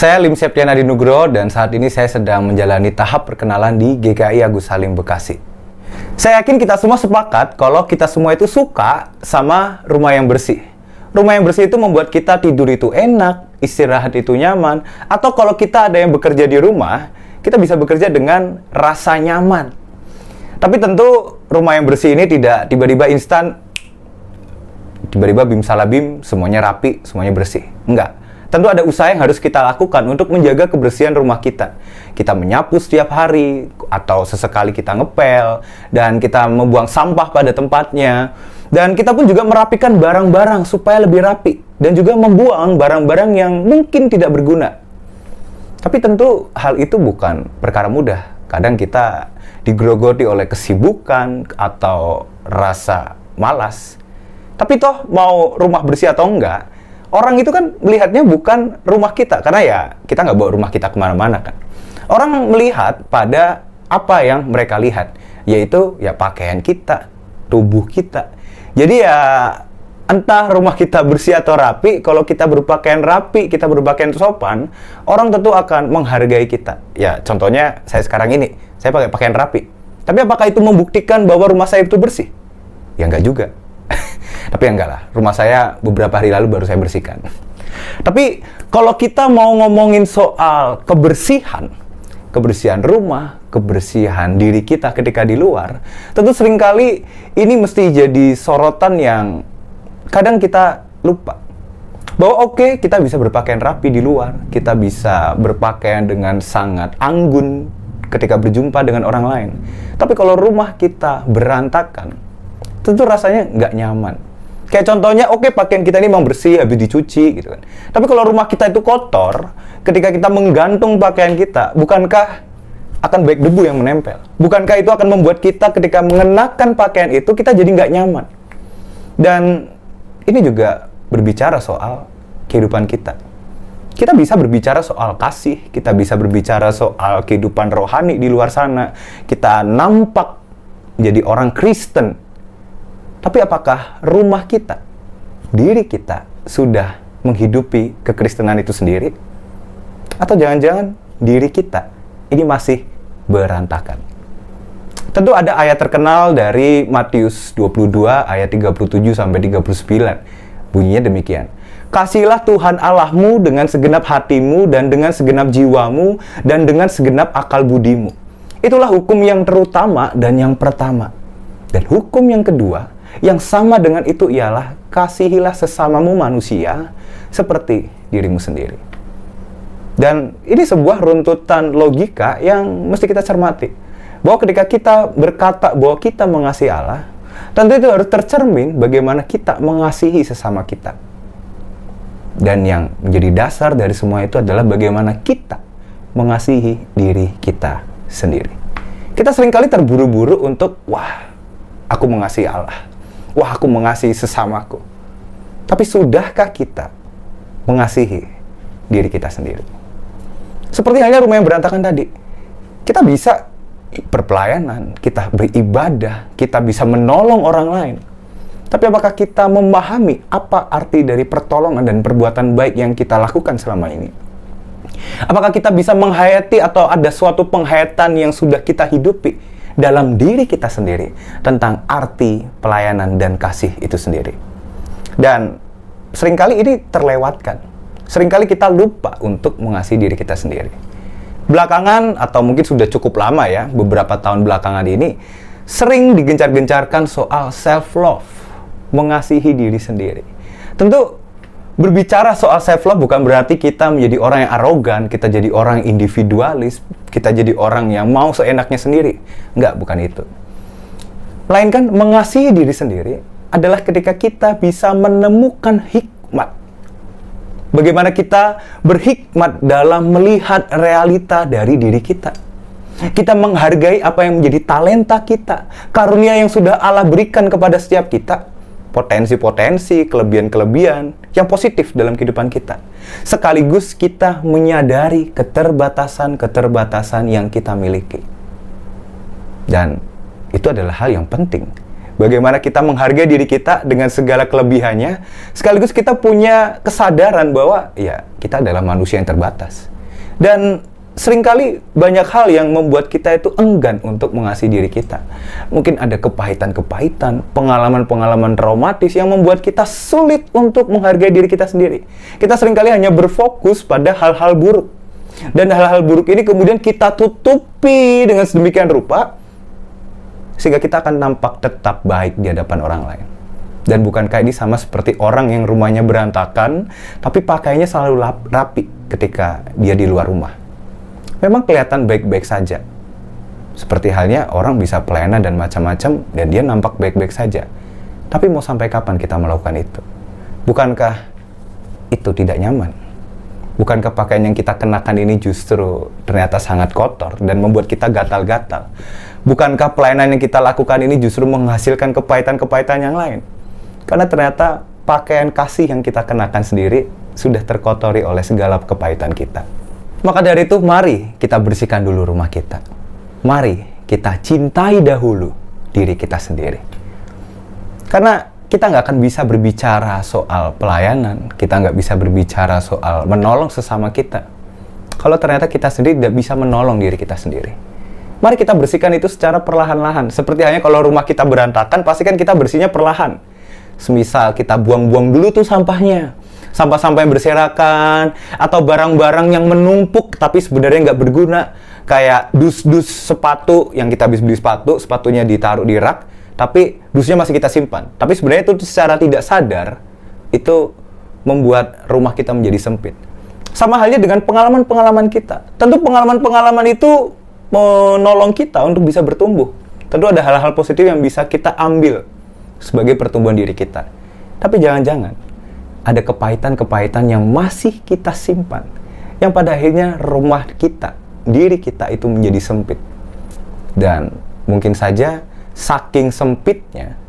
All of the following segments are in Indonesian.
Saya Lim Septian Adi Nugroho dan saat ini saya sedang menjalani tahap perkenalan di GKI Agus Salim Bekasi. Saya yakin kita semua sepakat kalau kita semua itu suka sama rumah yang bersih. Rumah yang bersih itu membuat kita tidur itu enak, istirahat itu nyaman, atau kalau kita ada yang bekerja di rumah, kita bisa bekerja dengan rasa nyaman. Tapi tentu rumah yang bersih ini tidak tiba-tiba instan, tiba-tiba bim salabim, semuanya rapi, semuanya bersih. Enggak. Tentu ada usaha yang harus kita lakukan untuk menjaga kebersihan rumah kita. Kita menyapu setiap hari, atau sesekali kita ngepel, dan kita membuang sampah pada tempatnya. Dan kita pun juga merapikan barang-barang supaya lebih rapi, dan juga membuang barang-barang yang mungkin tidak berguna. Tapi tentu hal itu bukan perkara mudah. Kadang kita digerogoti oleh kesibukan atau rasa malas. Tapi toh mau rumah bersih atau enggak, orang itu kan melihatnya bukan rumah kita, karena ya kita nggak bawa rumah kita kemana-mana kan. Orang melihat pada apa yang mereka lihat, yaitu ya pakaian kita, tubuh kita. Jadi ya entah rumah kita bersih atau rapi, kalau kita berpakaian rapi, kita berpakaian sopan, orang tentu akan menghargai kita. Ya contohnya saya sekarang ini, saya pakai pakaian rapi. Tapi apakah itu membuktikan bahwa rumah saya itu bersih? Ya enggak juga. Tapi enggak lah, rumah saya beberapa hari lalu baru saya bersihkan. Tapi kalau kita mau ngomongin soal kebersihan, kebersihan rumah, kebersihan diri kita ketika di luar, tentu seringkali ini mesti jadi sorotan yang kadang kita lupa. Bahwa oke, kita bisa berpakaian rapi di luar, kita bisa berpakaian dengan sangat anggun ketika berjumpa dengan orang lain. Tapi kalau rumah kita berantakan, tentu rasanya nggak nyaman. Kayak contohnya, oke, pakaian kita ini memang bersih, habis dicuci, gitu kan. Tapi kalau rumah kita itu kotor, ketika kita menggantung pakaian kita, bukankah akan banyak debu yang menempel? Bukankah itu akan membuat kita ketika mengenakan pakaian itu, kita jadi nggak nyaman? Dan ini juga berbicara soal kehidupan kita. Kita bisa berbicara soal kasih, kita bisa berbicara soal kehidupan rohani di luar sana. Kita nampak menjadi orang Kristen. Tapi apakah rumah kita, diri kita, sudah menghidupi kekristenan itu sendiri? Atau jangan-jangan diri kita ini masih berantakan? Tentu ada ayat terkenal dari Matius 22 ayat 37-39. Bunyinya demikian. Kasihilah Tuhan Allahmu dengan segenap hatimu dan dengan segenap jiwamu dan dengan segenap akal budimu. Itulah hukum yang terutama dan yang pertama. Dan hukum yang kedua, yang sama dengan itu ialah kasihilah sesamamu manusia seperti dirimu sendiri. Dan ini sebuah runtutan logika yang mesti kita cermati. Bahwa ketika kita berkata bahwa kita mengasihi Allah, tentu itu harus tercermin bagaimana kita mengasihi sesama kita. Dan yang menjadi dasar dari semua itu adalah bagaimana kita mengasihi diri kita sendiri. Kita seringkali terburu-buru untuk, wah, aku mengasihi Allah. Wah, aku mengasihi sesamaku. Tapi sudahkah kita mengasihi diri kita sendiri? Seperti halnya rumah yang berantakan tadi. Kita bisa berpelayanan, kita beribadah, kita bisa menolong orang lain. Tapi apakah kita memahami apa arti dari pertolongan dan perbuatan baik yang kita lakukan selama ini? Apakah kita bisa menghayati atau ada suatu penghayatan yang sudah kita hidupi dalam diri kita sendiri tentang arti pelayanan dan kasih itu sendiri? Dan seringkali ini terlewatkan. Seringkali kita lupa untuk mengasihi diri kita sendiri. Belakangan, atau mungkin sudah cukup lama ya, beberapa tahun belakangan ini, sering digencar-gencarkan soal self-love, mengasihi diri sendiri. Tentu, berbicara soal self-love bukan berarti kita menjadi orang yang arogan, kita jadi orang yang individualis, kita jadi orang yang mau seenaknya sendiri. Enggak, bukan itu. Melainkan mengasihi diri sendiri adalah ketika kita bisa menemukan hikmat. Bagaimana kita berhikmat dalam melihat realita dari diri kita. Kita menghargai apa yang menjadi talenta kita, karunia yang sudah Allah berikan kepada setiap kita, potensi-potensi, kelebihan-kelebihan yang positif dalam kehidupan kita. Sekaligus kita menyadari keterbatasan-keterbatasan yang kita miliki. Dan itu adalah hal yang penting Bagaimana kita menghargai diri kita dengan segala kelebihannya, sekaligus kita punya kesadaran bahwa ya kita adalah manusia yang terbatas. Dan seringkali banyak hal yang membuat kita itu enggan untuk mengasihi diri kita. Mungkin ada kepahitan-kepahitan, pengalaman-pengalaman traumatis yang membuat kita sulit untuk menghargai diri kita sendiri. Kita seringkali hanya berfokus pada hal-hal buruk. Dan hal-hal buruk ini kemudian kita tutupi dengan sedemikian rupa, sehingga kita akan nampak tetap baik di hadapan orang lain. Dan bukankah ini sama seperti orang yang rumahnya berantakan, tapi pakaiannya selalu rapi ketika dia di luar rumah. Memang kelihatan baik-baik saja. Seperti halnya orang bisa pelayanan dan macam-macam, dan dia nampak baik-baik saja. Tapi mau sampai kapan kita melakukan itu? Bukankah itu tidak nyaman? Bukankah pakaian yang kita kenakan ini justru ternyata sangat kotor dan membuat kita gatal-gatal? Bukankah pelayanan yang kita lakukan ini justru menghasilkan kepahitan-kepahitan yang lain? Karena ternyata pakaian kasih yang kita kenakan sendiri sudah terkotori oleh segala kepahitan kita. Maka dari itu, mari kita bersihkan dulu rumah kita. Mari kita cintai dahulu diri kita sendiri. Karena kita nggak akan bisa berbicara soal pelayanan, kita nggak bisa berbicara soal menolong sesama kita, kalau ternyata kita sendiri tidak bisa menolong diri kita sendiri. Mari kita bersihkan itu secara perlahan-lahan. Seperti halnya kalau rumah kita berantakan, pastikan kita bersihnya perlahan. Semisal kita buang-buang dulu tuh sampahnya. Sampah-sampah yang berserakan, atau barang-barang yang menumpuk tapi sebenarnya nggak berguna. Kayak dus-dus sepatu, yang kita habis beli sepatu, sepatunya ditaruh di rak, tapi dusnya masih kita simpan. Tapi sebenarnya itu secara tidak sadar, itu membuat rumah kita menjadi sempit. Sama halnya dengan pengalaman-pengalaman kita. Tentu pengalaman-pengalaman itu menolong kita untuk bisa bertumbuh. Tentu ada hal-hal positif yang bisa kita ambil sebagai pertumbuhan diri kita. Tapi jangan-jangan ada kepahitan-kepahitan yang masih kita simpan, yang pada akhirnya rumah kita, diri kita itu menjadi sempit. Dan mungkin saja saking sempitnya,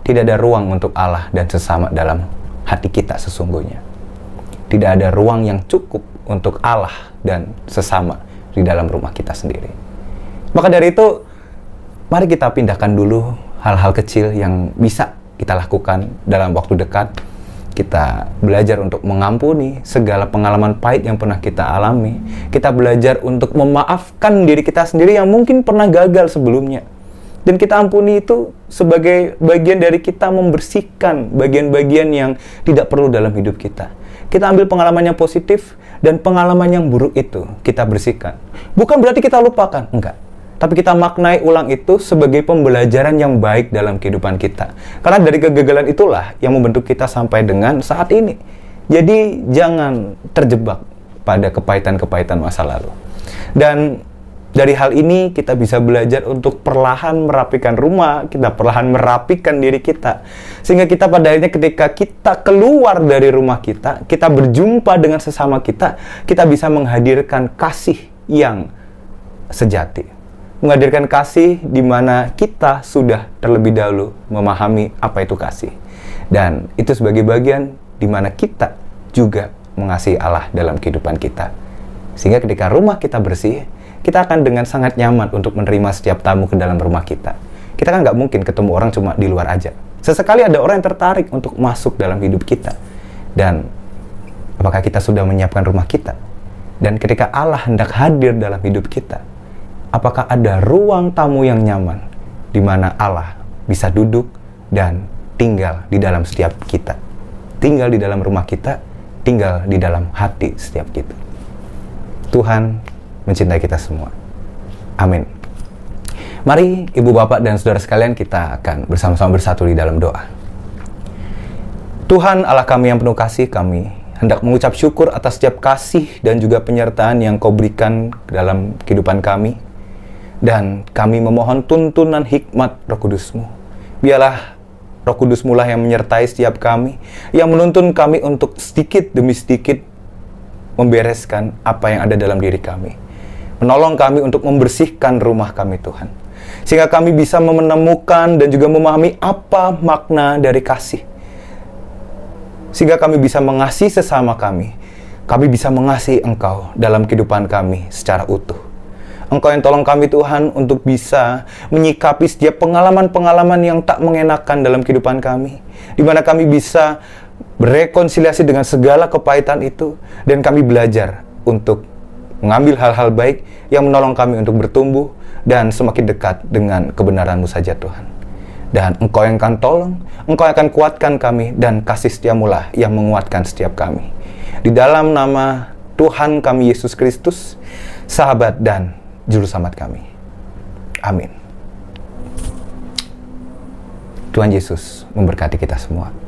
tidak ada ruang untuk Allah dan sesama dalam hati kita sesungguhnya. Tidak ada ruang yang cukup untuk Allah dan sesama di dalam rumah kita sendiri. Maka dari itu, mari kita pindahkan dulu hal-hal kecil yang bisa kita lakukan dalam waktu dekat. Kita belajar untuk mengampuni segala pengalaman pahit yang pernah kita alami. Kita belajar untuk memaafkan diri kita sendiri yang mungkin pernah gagal sebelumnya. Dan kita ampuni itu sebagai bagian dari kita membersihkan bagian-bagian yang tidak perlu dalam hidup kita. Kita ambil pengalaman yang positif dan pengalaman yang buruk itu kita bersihkan. Bukan berarti kita lupakan, enggak. Tapi kita maknai ulang itu sebagai pembelajaran yang baik dalam kehidupan kita. Karena dari kegagalan itulah yang membentuk kita sampai dengan saat ini. Jadi jangan terjebak pada kepahitan-kepahitan masa lalu. Dan dari hal ini kita bisa belajar untuk perlahan merapikan rumah, kita perlahan merapikan diri kita. Sehingga kita pada akhirnya ketika kita keluar dari rumah kita, kita berjumpa dengan sesama kita bisa menghadirkan kasih yang sejati. Menghadirkan kasih di mana kita sudah terlebih dahulu memahami apa itu kasih. Dan itu sebagai bagian di mana kita juga mengasihi Allah dalam kehidupan kita. Sehingga ketika rumah kita bersih, kita akan dengan sangat nyaman untuk menerima setiap tamu ke dalam rumah kita. Kita kan nggak mungkin ketemu orang cuma di luar aja. Sesekali ada orang yang tertarik untuk masuk dalam hidup kita. Dan apakah kita sudah menyiapkan rumah kita? Dan ketika Allah hendak hadir dalam hidup kita, apakah ada ruang tamu yang nyaman di mana Allah bisa duduk dan tinggal di dalam setiap kita? Tinggal di dalam rumah kita, tinggal di dalam hati setiap kita. Tuhan mencintai kita semua. Amin. Mari ibu bapak dan saudara sekalian, kita akan bersama-sama bersatu di dalam doa. Tuhan Allah kami yang penuh kasih, kami hendak mengucap syukur atas setiap kasih dan juga penyertaan yang Kau berikan dalam kehidupan kami. Dan kami memohon tuntunan hikmat Roh Kudus-Mu. Biarlah Roh Kudus-Mu lah yang menyertai setiap kami, yang menuntun kami untuk sedikit demi sedikit membereskan apa yang ada dalam diri kami. Menolong kami untuk membersihkan rumah kami, Tuhan. Sehingga kami bisa menemukan dan juga memahami apa makna dari kasih. Sehingga kami bisa mengasihi sesama kami. Kami bisa mengasihi Engkau dalam kehidupan kami secara utuh. Engkau yang tolong kami Tuhan untuk bisa menyikapi setiap pengalaman-pengalaman yang tak mengenakan dalam kehidupan kami, di mana kami bisa berekonsiliasi dengan segala kepahitan itu, dan kami belajar untuk mengambil hal-hal baik yang menolong kami untuk bertumbuh dan semakin dekat dengan kebenaran-Mu saja Tuhan. Dan Engkau yang akan tolong, Engkau yang akan kuatkan kami, dan kasih setiamu lah yang menguatkan setiap kami. Di dalam nama Tuhan kami Yesus Kristus, sahabat dan juru selamat kami. Amin. Tuhan Yesus memberkati kita semua.